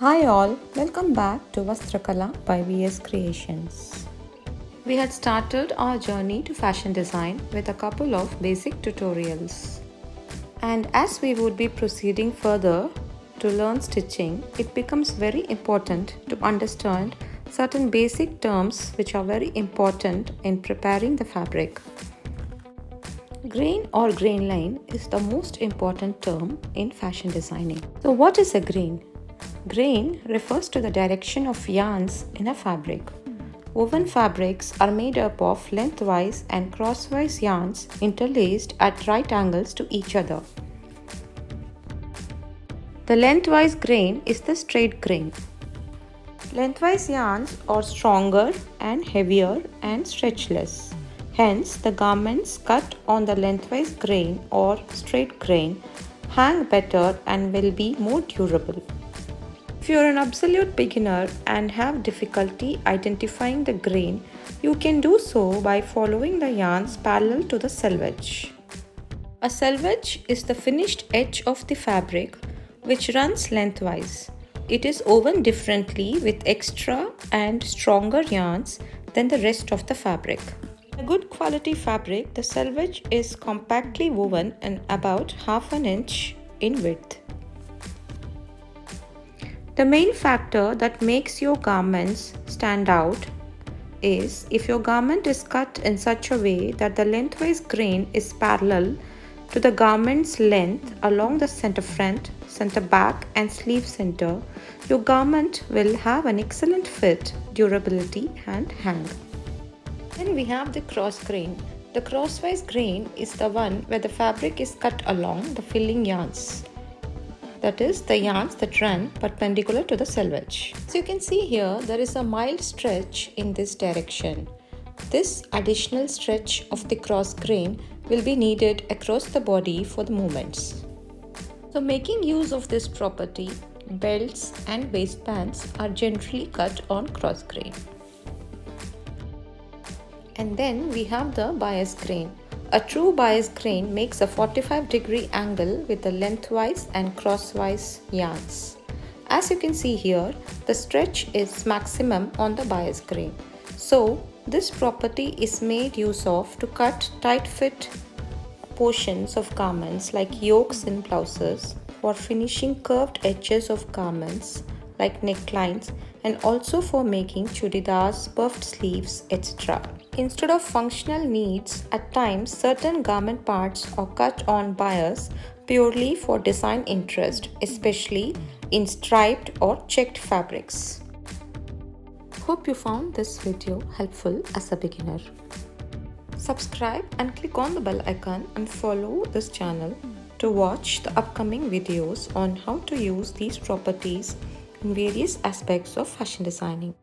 Hi all, welcome back to Vastrakala by VS Creations. We had started our journey to fashion design with a couple of basic tutorials. And as we would be proceeding further to learn stitching, it becomes very important to understand certain basic terms which are very important in preparing the fabric. Grain or grain line is the most important term in fashion designing. So what is a grain? Grain refers to the direction of yarns in a fabric. Woven fabrics are made up of lengthwise and crosswise yarns interlaced at right angles to each other. The lengthwise grain is the straight grain. Lengthwise yarns are stronger and heavier and stretchless. Hence, the garments cut on the lengthwise grain or straight grain hang better and will be more durable. If you are an absolute beginner and have difficulty identifying the grain, you can do so by following the yarns parallel to the selvedge. A selvedge is the finished edge of the fabric which runs lengthwise. It is woven differently with extra and stronger yarns than the rest of the fabric. In a good quality fabric, the selvedge is compactly woven and about half an inch in width. The main factor that makes your garments stand out is if your garment is cut in such a way that the lengthwise grain is parallel to the garment's length along the center front, center back and sleeve center, your garment will have an excellent fit, durability and hang. Then we have the cross grain. The crosswise grain is the one where the fabric is cut along the filling yarns. That is, the yarns that run perpendicular to the selvedge. As you can see here, there is a mild stretch in this direction. This additional stretch of the cross grain will be needed across the body for the movements. So making use of this property, belts and waistbands are generally cut on cross grain. And then we have the bias grain. A true bias grain makes a 45-degree angle with the lengthwise and crosswise yarns. As you can see here, the stretch is maximum on the bias grain. So, this property is made use of to cut tight fit portions of garments like yokes in blouses, for finishing curved edges of garments like necklines, and also for making chudidars, puffed sleeves, etc. Instead of functional needs, at times certain garment parts are cut on bias purely for design interest, especially in striped or checked fabrics. Hope you found this video helpful as a beginner. Subscribe and click on the bell icon and follow this channel to watch the upcoming videos on how to use these properties in various aspects of fashion designing.